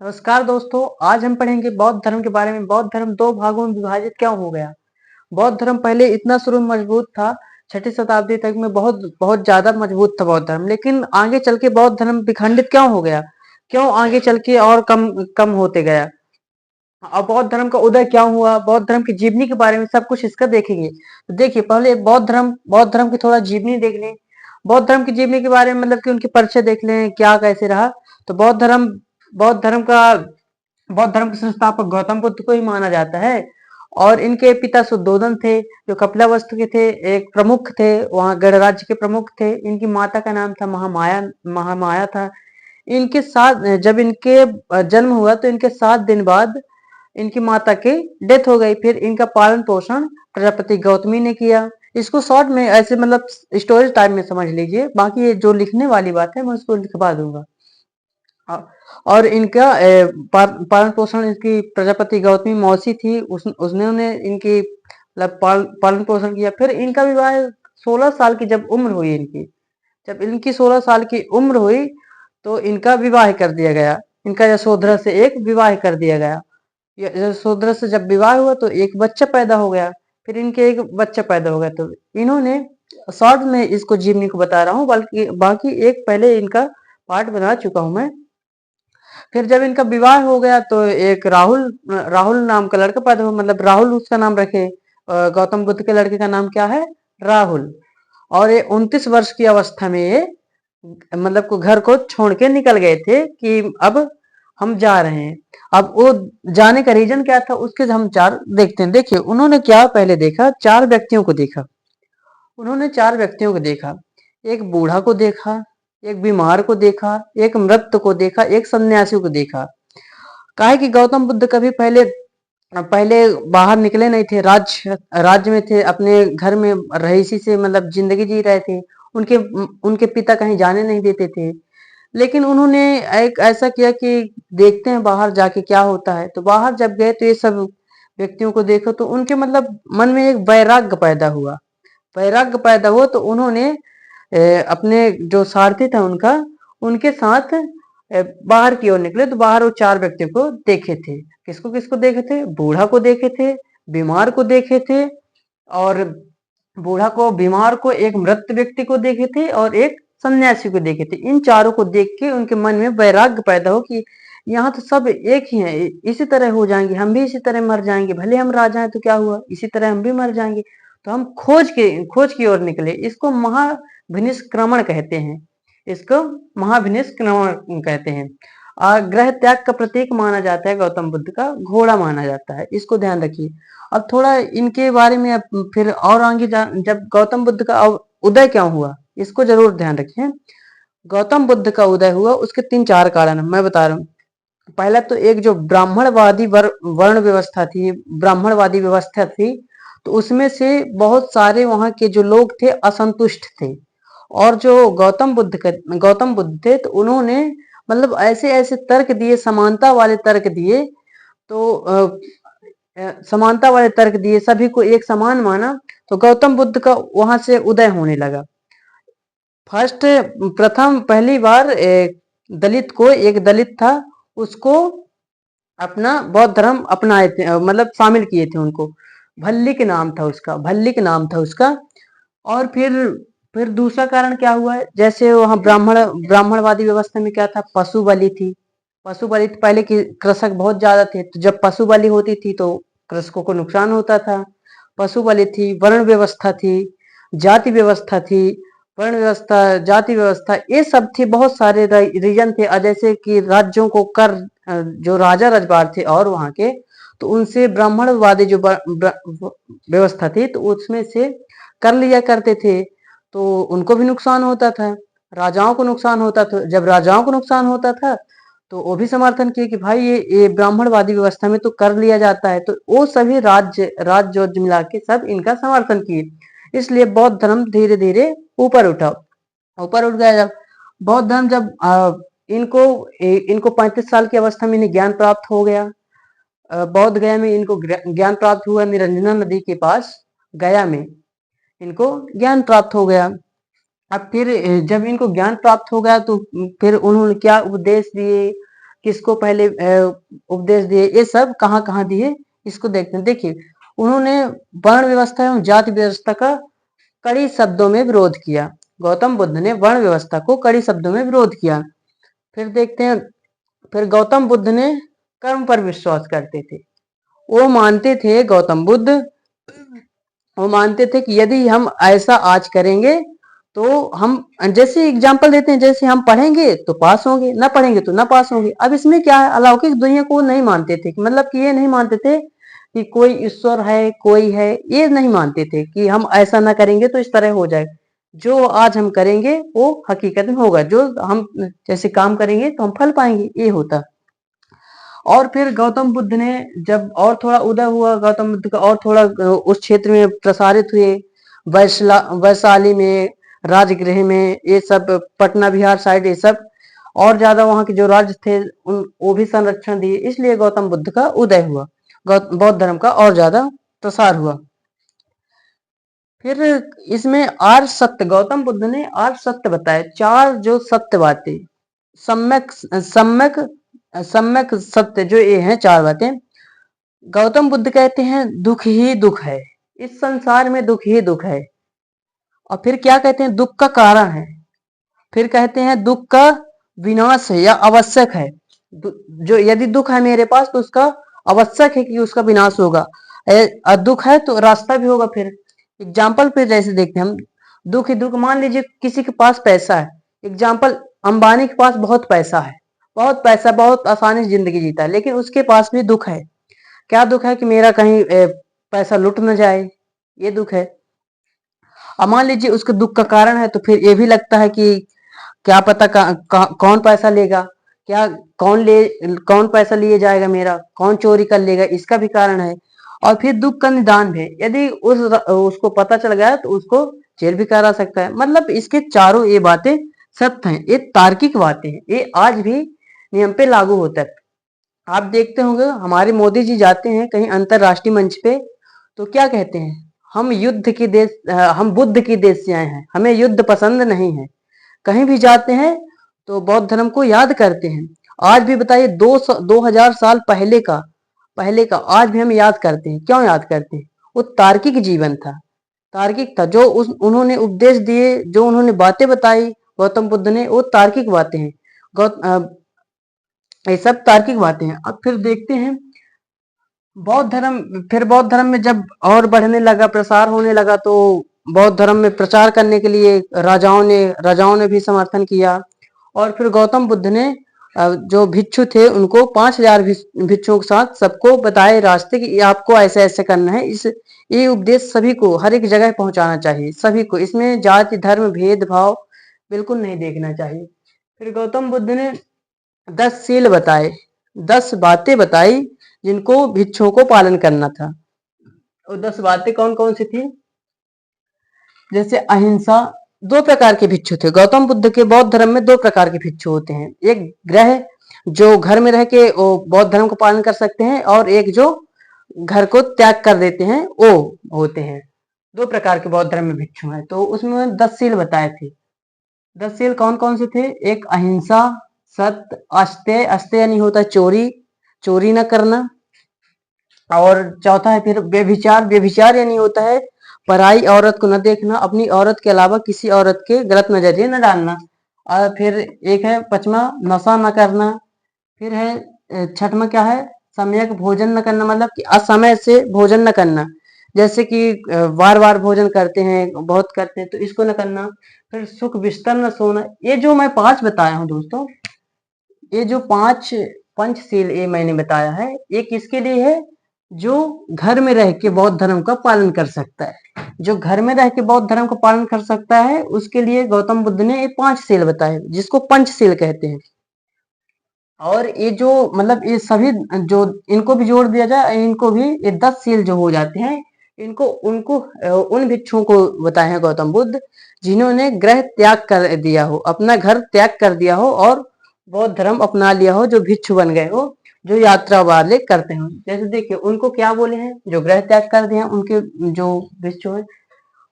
नमस्कार दोस्तों, आज हम पढ़ेंगे बौद्ध धर्म के बारे में। बौद्ध धर्म दो भागों में विभाजित क्यों हो गया? बौद्ध धर्म पहले इतना शुरू में मजबूत था, छठी शताब्दी तक में बहुत बहुत ज्यादा मजबूत था बौद्ध धर्म। लेकिन आगे चल के बौद्ध धर्म विखंडित क्यों हो गया? क्यों आगे चल के और कम कम होते गया? और बौद्ध धर्म का उदय क्यों हुआ? बौद्ध धर्म की जीवनी के बारे में सब कुछ इसका देखेंगे। तो देखिए, पहले बौद्ध धर्म की थोड़ा जीवनी देख लें। बौद्ध धर्म की जीवनी के बारे में मतलब कि उनके परिचय देख लें, क्या कैसे रहा। तो बौद्ध धर्म का बौद्ध धर्म के संस्थापक गौतम बुद्ध को ही माना जाता है। और इनके पिता शुद्धोधन थे, जो कपिलावस्तु के थे, एक प्रमुख थे, वहां गणराज्य के प्रमुख थे। इनकी माता का नाम था महामाया। महामाया था। इनके साथ जब इनके जन्म हुआ तो इनके 7 दिन बाद इनकी माता की डेथ हो गई। फिर इनका पालन पोषण प्रजापति गौतमी ने किया। इसको शॉर्ट में ऐसे मतलब स्टोरी टाइम में समझ लीजिए, बाकी ये जो लिखने वाली बात है मैं उसको लिखवा दूंगा। और इनका पालन पोषण इनकी प्रजापति गौतमी मौसी थी, उसने इनकी मतलब पालन पोषण किया। फिर इनका विवाह 16 साल की जब उम्र हुई इनकी, जब इनकी 16 साल की उम्र हुई तो इनका विवाह कर दिया गया। इनका यशोधरा से एक विवाह कर दिया गया। यशोधरा से जब विवाह हुआ तो एक बच्चा पैदा हो गया। फिर इनके एक बच्चा पैदा हो गया। तो इन्होंने शॉर्ट में इसको जीवनी को बता रहा हूँ, बल्कि बाकी एक पहले इनका पार्ट बना चुका हूं मैं। फिर जब इनका विवाह हो गया तो एक राहुल राहुल नाम का लड़का पैदा हुआ, मतलब राहुल उसका नाम रखे। गौतम बुद्ध के लड़के का नाम क्या है? राहुल। और ये 29 वर्ष की अवस्था में ये मतलब को घर को छोड़ के निकल गए थे कि अब हम जा रहे हैं। अब वो जाने का रीजन क्या था उसके हम चार देखते हैं। देखिए, उन्होंने क्या पहले देखा, चार व्यक्तियों को देखा। उन्होंने चार व्यक्तियों को देखा। एक बूढ़ा को देखा, एक बीमार को देखा, एक मृत को देखा, एक सन्यासी को देखा। काहे कि गौतम बुद्ध कभी पहले पहले बाहर निकले नहीं थे, राज्य राज्य में थे, अपने घर में रईसी से मतलब जिंदगी जी रहे थे। उनके उनके पिता कहीं जाने नहीं देते थे। लेकिन उन्होंने एक ऐसा किया कि देखते हैं बाहर जाके क्या होता है। तो बाहर जब गए तो ये सब व्यक्तियों को देखो तो उनके मतलब मन में एक वैराग्य पैदा हुआ। वैराग्य पैदा हुआ तो उन्होंने अपने जो सारथी था उनका, उनके साथ बाहर की ओर निकले। तो बाहर वो चार व्यक्तियों को देखे थे। किसको किसको देखे थे? बूढ़ा को देखे थे, बीमार को देखे थे, और बूढ़ा को, बीमार को, एक मृत व्यक्ति को देखे थे, और एक सन्यासी को देखे थे। इन चारों को देख के उनके मन में वैराग्य पैदा हो कि यहाँ तो सब एक ही है, इसी तरह हो जाएंगे, हम भी इसी तरह मर जाएंगे। भले हम राजा हैं तो क्या हुआ, इसी तरह हम भी मर जाएंगे। तो हम खोज की ओर निकले। इसको महाभिनिष्क्रमण कहते हैं। इसको महाभिनिष्क्रमण कहते हैं। ग्रह त्याग का प्रतीक माना जाता है गौतम बुद्ध का, घोड़ा माना जाता है। इसको ध्यान रखिए। अब थोड़ा इनके बारे में अब फिर और आगे जब गौतम बुद्ध का उदय क्यों हुआ, इसको जरूर ध्यान रखिए। गौतम बुद्ध का उदय हुआ, उसके 3-4 कारण है, मैं बता रहा हूँ। पहला तो एक जो ब्राह्मणवादी वर्ण व्यवस्था थी, ब्राह्मणवादी व्यवस्था थी, तो उसमें से बहुत सारे वहां के जो लोग थे असंतुष्ट थे। और जो गौतम बुद्ध थे तो उन्होंने मतलब ऐसे ऐसे तर्क दिए, समानता वाले तर्क दिए। तो समानता वाले तर्क दिए, सभी को एक समान माना। तो गौतम बुद्ध का वहां से उदय होने लगा। फर्स्ट प्रथम पहली बार एक दलित था, उसको अपना बौद्ध धर्म अपनाए थे, मतलब शामिल किए थे उनको। भल्लिक नाम था उसका। और फिर दूसरा कारण क्या हुआ है, जैसे वहां ब्राह्मणवादी व्यवस्था में क्या था, पशु बलि थी। पशु बलि पहले की कृषक बहुत ज्यादा थे, तो जब पशु बलि होती थी तो कृषकों को नुकसान होता था। पशु बलि थी, वर्ण व्यवस्था थी, जाति व्यवस्था थी। वर्ण व्यवस्था, जाति व्यवस्था, ये सब थी। बहुत सारे रीजन थे। जैसे कि राज्यों को कर, जो राजा रजवाड़ थे और वहां के, तो उनसे ब्राह्मणवादी जो व्यवस्था थी तो उसमें से कर लिया करते थे। तो उनको भी नुकसान होता था, राजाओं को नुकसान होता था। जब राजाओं को नुकसान होता था तो वो भी समर्थन किए कि भाई ये ब्राह्मणवादी व्यवस्था में तो कर लिया जाता है। तो वो सभी राज्य मिला के सब इनका समर्थन किए। इसलिए बौद्ध धर्म धीरे धीरे ऊपर उठ गया। जब बौद्ध धर्म जब इनको 35 साल की अवस्था में इन्हें ज्ञान प्राप्त हो गया। बौद्ध गया में इनको ज्ञान प्राप्त हुआ, निरंजना नदी के पास गया में इनको ज्ञान प्राप्त हो गया। अब फिर जब इनको ज्ञान प्राप्त हो गया तो फिर उन्होंने क्या उपदेश दिए, किसको पहले उपदेश दिए, ये सब कहाँ कहाँ दिए, इसको देखते हैं। देखिए, उन्होंने वर्ण व्यवस्था एवं जाति व्यवस्था का कड़ी शब्दों में विरोध किया। गौतम बुद्ध ने वर्ण व्यवस्था को कड़ी शब्दों में विरोध किया। फिर देखते हैं, फिर गौतम बुद्ध ने कर्म पर विश्वास करते थे। वो मानते थे, गौतम बुद्ध वो मानते थे कि यदि हम ऐसा आज करेंगे तो हम, जैसे एग्जाम्पल देते हैं, जैसे हम पढ़ेंगे तो पास होंगे, ना पढ़ेंगे तो ना पास होंगे। अब इसमें क्या है, अलौकिक दुनिया को नहीं मानते थे, मतलब कि ये नहीं मानते थे कि कोई ईश्वर है, कोई है, ये नहीं मानते थे कि हम ऐसा ना करेंगे तो इस तरह हो जाए। जो आज हम करेंगे वो हकीकत में होगा, जो हम जैसे काम करेंगे तो हम फल पाएंगे, ये होता। और फिर गौतम बुद्ध ने जब और थोड़ा उदय हुआ, गौतम बुद्ध का और थोड़ा उस क्षेत्र में प्रसारित हुए, वैशाली में, राजगृह में, ये सब पटना बिहार साइड, ये सब और ज्यादा वहां के जो राज्य थे उन वो भी संरक्षण दिए, इसलिए गौतम बुद्ध का उदय हुआ, बौद्ध धर्म का और ज्यादा प्रसार हुआ। फिर इसमें आर्य सत्य, गौतम बुद्ध ने आर्य सत्य बताए, चार जो सत्य बातें, सम्यक सम्यक सम्यक सत्य, जो ये हैं चार बातें। गौतम बुद्ध कहते हैं दुख ही दुख है, इस संसार में दुख ही दुख है। और फिर क्या कहते हैं, दुख का कारण है। फिर कहते हैं दुख का विनाश है या आवश्यक है। जो यदि दुख है मेरे पास तो उसका आवश्यक है कि उसका विनाश होगा, दुख है तो रास्ता भी होगा। फिर एग्जाम्पल पे जैसे देखते हैं हम, दुख ही दुख, मान लीजिए किसी के पास पैसा है, एग्जाम्पल अंबानी के पास बहुत पैसा है, बहुत पैसा, बहुत आसानी से जिंदगी जीता है, लेकिन उसके पास भी दुख है। क्या दुख है कि मेरा कहीं पैसा लुट न जाए, ये दुख है। अब मान लीजिए उसके दुख का कारण है, तो फिर ये भी लगता है कि क्या पता कौन पैसा लेगा, क्या कौन पैसा लिए जाएगा मेरा, कौन चोरी कर लेगा, इसका भी कारण है। और फिर दुख का निदान भी, यदि उसको पता चल गया तो उसको जेल भी करा सकता है। मतलब इसके चारों ये बातें सत्य हैं, ये तार्किक बातें हैं, ये आज भी नियम पे लागू होता है। आप देखते होंगे हमारे मोदी जी जाते हैं कहीं अंतरराष्ट्रीय मंच पे, तो क्या कहते हैं, हम युद्ध के देश, हम बुद्ध के देश से आए हैं, हमें युद्ध पसंद नहीं है। कहीं भी जाते हैं तो बौद्ध धर्म को याद करते हैं। आज भी बताइए, 2000 साल पहले का आज भी हम याद करते हैं। क्यों याद करते हैं, वो तार्किक जीवन था, तार्किक था। जो उन्होंने उपदेश दिए, जो उन्होंने बातें बताई गौतम बुद्ध ने, वो तार्किक बातें हैं। ये सब तार्किक बातें हैं। अब फिर देखते हैं बौद्ध धर्म, फिर बौद्ध धर्म में जब और बढ़ने लगा, प्रसार होने लगा, तो बौद्ध धर्म में प्रचार करने के लिए राजाओं ने भी समर्थन किया। और फिर गौतम बुद्ध ने जो भिक्षु थे उनको 5000 भिक्षुओं के साथ सबको बताए रास्ते कि आपको ऐसे ऐसे करना है। ये उपदेश सभी को हर एक जगह पहुंचाना चाहिए, सभी को, इसमें जाति धर्म भेदभाव बिल्कुल नहीं देखना चाहिए। फिर गौतम बुद्ध ने 10 सील बताए, 10 बातें बताई जिनको भिक्षुओं को पालन करना था। और 10 बातें कौन कौन सी थी, जैसे अहिंसा। दो प्रकार के भिक्षु थे गौतम बुद्ध के, बौद्ध धर्म में दो प्रकार के भिक्षु होते हैं, एक गृह जो घर में रह के वो बौद्ध धर्म को पालन कर सकते हैं, और एक जो घर को त्याग कर देते हैं, वो होते हैं। दो प्रकार के बौद्ध धर्म में भिक्षु हैं। तो उसमें 10 सील बताए थे। 10 सील कौन कौन से थे, एक अहिंसा, सत्य, अस्तेय, अस्तेय यानी होता है चोरी, चोरी न करना। और चौथा है फिर व्यभिचार, व्यभिचार यानी होता है पराई औरत को न देखना, अपनी औरत के अलावा किसी औरत के गलत नजरिए न डालना। और फिर एक है पांचवा, नशा न करना। फिर है छठवां क्या है, सम्यक भोजन न करना, मतलब कि असमय से भोजन न करना, जैसे कि बार बार भोजन करते हैं, बहुत करते हैं, तो इसको न करना। फिर सुख बिस्तर न सोना। ये जो मैं 5 बताया हूँ दोस्तों, ये जो 5 पंचशील ये मैंने बताया है, ये किसके लिए है, जो घर में रह के बौद्ध धर्म का पालन कर सकता है। जो घर में रह के बौद्ध धर्म का पालन कर सकता है उसके लिए गौतम बुद्ध ने ये 5 सील बताए, जिसको पंचशील कहते हैं। और ये जो मतलब ये सभी जो इनको भी जोड़ दिया जाए, इनको भी ये 10 सील जो हो जाते हैं, इनको उनको उन भिक्षुओं को बताए हैं गौतम बुद्ध जिन्होंने गृह त्याग कर दिया हो, अपना घर त्याग कर दिया हो और बौद्ध धर्म अपना लिया हो, जो भिक्षु बन गए हो, जो यात्रा वाले करते हो। जैसे देखिए उनको क्या बोले हैं, जो गृह त्याग कर दिए हैं उनके जो भिक्षु हैं,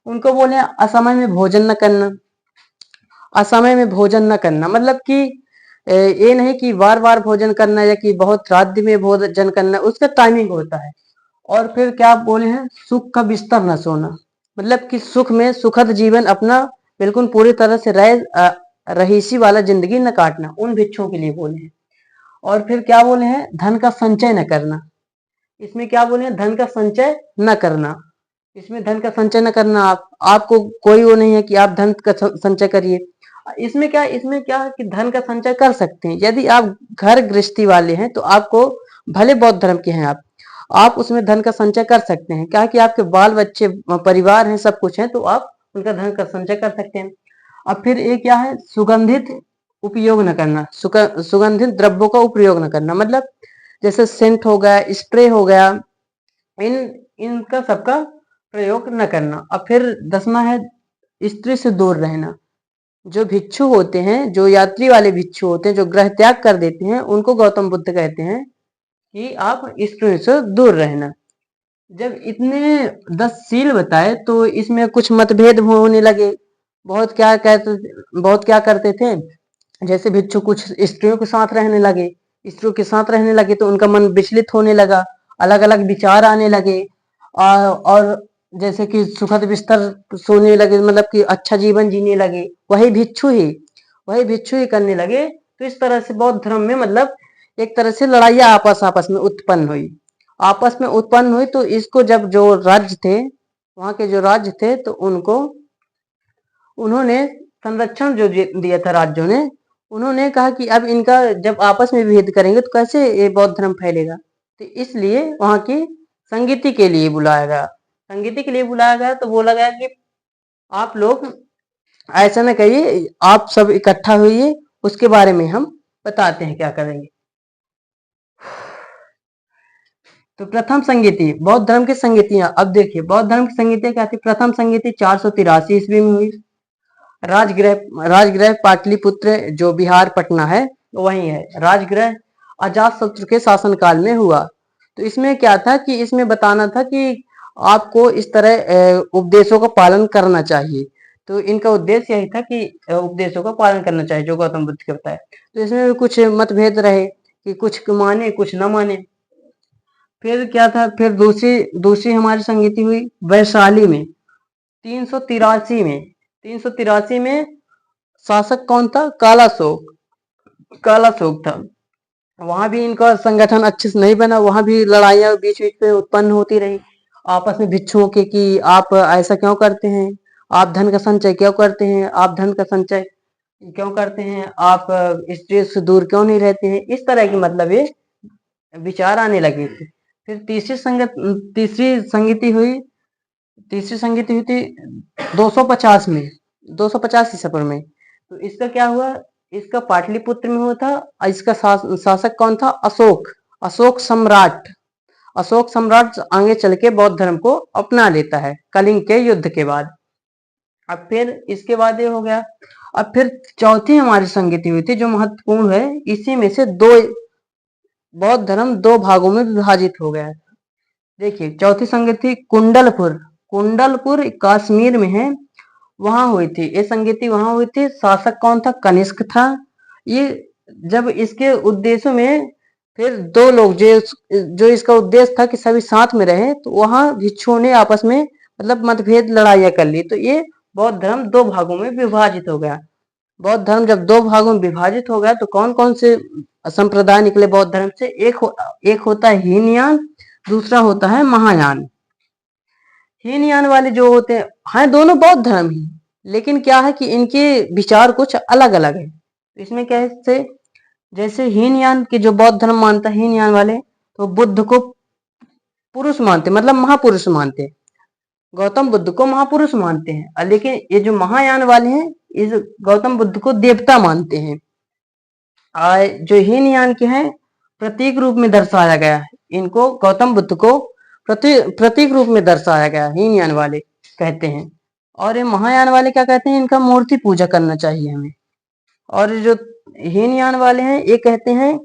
उनको बोले हैं असमय में भोजन न करना। असमय में भोजन न करना मतलब कि ये नहीं कि बार बार भोजन करना या कि बहुत रात में भोजन करना, उसका टाइमिंग होता है। और फिर क्या बोले हैं, सुख का बिस्तर न सोना, मतलब कि सुख में सुखद जीवन अपना बिल्कुल पूरी तरह से रहीसी वाला जिंदगी न काटना, उन भिक्षुओं के लिए बोले हैं। और फिर क्या बोले हैं, धन का संचय न करना। इसमें क्या बोले हैं, धन का संचय न करना। इसमें धन का संचय न करना, आपको कोई वो नहीं है कि आप धन का संचय करिए। इसमें क्या है कि धन का संचय कर सकते हैं यदि आप घर गृहस्थी वाले हैं, तो आपको भले बौद्ध धर्म के हैं आप उसमें धन का संचय कर सकते हैं, क्या कि आपके बाल बच्चे परिवार हैं, सब कुछ है, तो आप उनका धन का संचय कर सकते हैं। अब फिर ये क्या है, सुगंधित उपयोग न करना, सुगंधित द्रव्यों का उपयोग न करना, मतलब जैसे सेंट हो गया, स्प्रे हो गया, इन इनका सबका प्रयोग न करना। अब फिर 10वां है, स्त्री से दूर रहना। जो भिक्षु होते हैं, जो यात्री वाले भिक्षु होते हैं, जो ग्रह त्याग कर देते हैं, उनको गौतम बुद्ध कहते हैं कि आप स्त्री से दूर रहना। जब इतने 10 सील बताए तो इसमें कुछ मतभेद होने लगे। बहुत क्या करते थे, जैसे भिक्षु कुछ स्त्रियों के साथ रहने लगे, स्त्रियों के साथ रहने लगे तो उनका मन विचलित होने लगा, अलग अलग विचार आने लगे। और जैसे कि सुखद बिस्तर सोने लगे, मतलब कि अच्छा जीवन जीने लगे, वही भिक्षु ही करने लगे। तो इस तरह से बौद्ध धर्म में मतलब एक तरह से लड़ाइयाँ आपस में उत्पन्न हुई। तो इसको जब जो राज्य थे, वहां के जो राज्य थे, तो उन्होंने संरक्षण जो दिया था राज्यों ने, उन्होंने कहा कि अब इनका जब आपस में विभेद करेंगे तो कैसे ये बौद्ध धर्म फैलेगा। तो इसलिए वहां की संगीति के लिए बुलाया गया। तो बोला गया कि आप लोग ऐसा ना करिए, आप सब इकट्ठा होइए, उसके बारे में हम बताते हैं क्या करेंगे। तो प्रथम संगीति, बौद्ध धर्म की संगीतियां। अब देखिए बौद्ध धर्म की संगीतियां क्या थी। प्रथम संगीति 483 ईस्वी में हुई। राजगृह पाटलिपुत्र जो बिहार पटना है वही है। राजगृह अजातशत्रु के शासनकाल में हुआ। तो इसमें क्या था कि इसमें बताना था कि आपको इस तरह उपदेशों का पालन करना चाहिए। तो इनका उद्देश्य यही था कि उपदेशों का पालन करना चाहिए जो गौतम बुद्ध के बताए। तो इसमें भी कुछ मतभेद रहे कि कुछ माने कुछ न माने। फिर क्या था, फिर दूसरी हमारी संगीति हुई वैशाली में 383 में शासक कौन था, काला शोक था। वहां भी इनका संगठन अच्छे से नहीं बना, वहां भी लड़ाइयां बीच बीच में उत्पन्न होती रही आपस में भिक्षुओं के कि आप ऐसा क्यों करते हैं, आप धन का संचय क्यों करते हैं, आप धन का संचय क्यों करते हैं, आप स्त्री से दूर क्यों नहीं रहते हैं। इस तरह की मतलब ये विचार आने लगे थे। फिर तीसरी संगीति हुई थी 250 ईसा में। तो इसका क्या हुआ, इसका पाटलिपुत्र में हुआ था। इसका शासक कौन था, अशोक सम्राट आगे चल के बौद्ध धर्म को अपना लेता है कलिंग के युद्ध के बाद। अब फिर इसके बाद ये हो गया। अब फिर चौथी हमारी संगीति हुई थी जो महत्वपूर्ण है। इसी में से बौद्ध धर्म 2 भागों में विभाजित हो गया। देखिए चौथी संगीति कुंडलपुर कश्मीर में है, वहां हुई थी ये संगीति, वहां हुई थी। शासक कौन था, कनिष्क था। ये जब इसके उद्देश्यों में फिर 2 लोग जो इसका उद्देश्य था कि सभी साथ में रहे, तो वहां भिक्षुओं ने आपस में मतलब मतभेद लड़ाइयां कर ली। तो ये बौद्ध धर्म 2 भागों में विभाजित हो गया। बौद्ध धर्म जब 2 भागों में विभाजित हो गया तो कौन कौन से संप्रदाय निकले बौद्ध धर्म से। एक होता है हीनयान, दूसरा होता है महायान। हीनयान वाले जो होते हैं दोनों बौद्ध धर्म ही, लेकिन क्या है कि इनके विचार कुछ अलग अलग है। इसमें क्या है, जैसे हीनयान के जो बौद्ध धर्म मानता है, हीनयान वाले तो बुद्ध को पुरुष मानते, मतलब महापुरुष मानते, गौतम बुद्ध को महापुरुष मानते हैं। लेकिन ये जो महायान वाले हैं, इस गौतम बुद्ध को देवता मानते हैं। जो हीनयान के हैं, प्रतीक रूप में दर्शाया गया है इनको, गौतम बुद्ध को प्रतीक रूप में दर्शाया गया, हीनयान वाले कहते हैं। और ये महायान वाले क्या कहते हैं, इनका मूर्ति पूजा करना चाहिए हमें। और जो हीनयान वाले हैं ये कहते हैं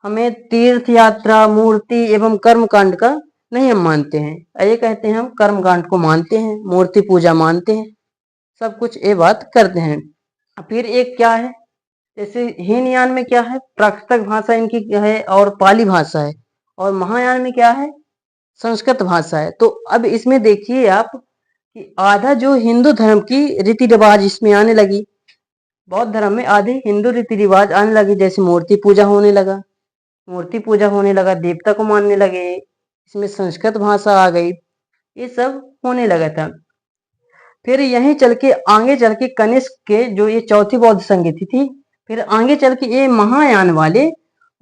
हमें तीर्थ यात्रा, मूर्ति एवं कर्म कांड का नहीं हम मानते हैं। ये कहते हैं हम कर्म कांड को मानते हैं, मूर्ति पूजा मानते हैं, सब कुछ ये बात करते हैं। फिर एक क्या है, जैसे हीनयान में क्या है, प्राकृतिक भाषा इनकी क्या है और पाली भाषा है, और महायान में क्या है, संस्कृत भाषा है। तो अब इसमें देखिए आप कि आधा जो हिंदू धर्म की रीति रिवाज इसमें आने लगी, बौद्ध धर्म में आधे हिंदू रीति रिवाज आने लगे, जैसे मूर्ति पूजा होने लगा, देवता को मानने लगे, इसमें संस्कृत भाषा आ गई, ये सब होने लगा था। फिर यहीं चल के आगे चल के कनिष्क के जो ये चौथी बौद्ध संगति थी, फिर आगे चल के ये महायान वाले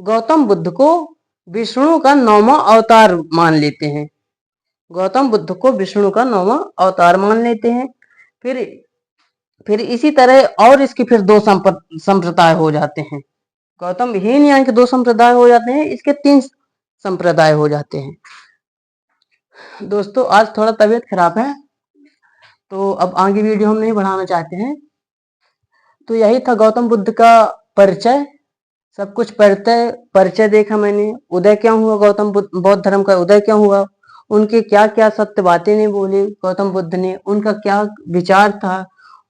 गौतम बुद्ध को विष्णु का 9वां अवतार मान लेते हैं। गौतम बुद्ध को विष्णु का 9वां अवतार मान लेते हैं। फिर इसी तरह और इसके फिर दो संप्रदाय हो जाते हैं। गौतम हीनयान के दो संप्रदाय हो जाते हैं, इसके 3 संप्रदाय हो जाते हैं। दोस्तों आज थोड़ा तबीयत खराब है, तो अब आगे वीडियो हम नहीं बढ़ाना चाहते हैं। तो यही था गौतम बुद्ध का परिचय, सब कुछ परिचय देखा मैंने। उदय क्यों हुआ गौतम बौद्ध धर्म का उदय क्यों हुआ, उनके क्या क्या सत्य बातें नहीं बोली गौतम बुद्ध ने, उनका क्या विचार था,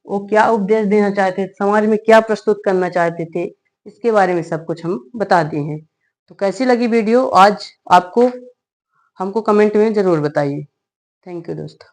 वो क्या उपदेश देना चाहते थे, समाज में क्या प्रस्तुत करना चाहते थे, इसके बारे में सब कुछ हम बता दिए हैं। तो कैसी लगी वीडियो आज आपको, हमको कमेंट में जरूर बताइए। थैंक यू दोस्तों।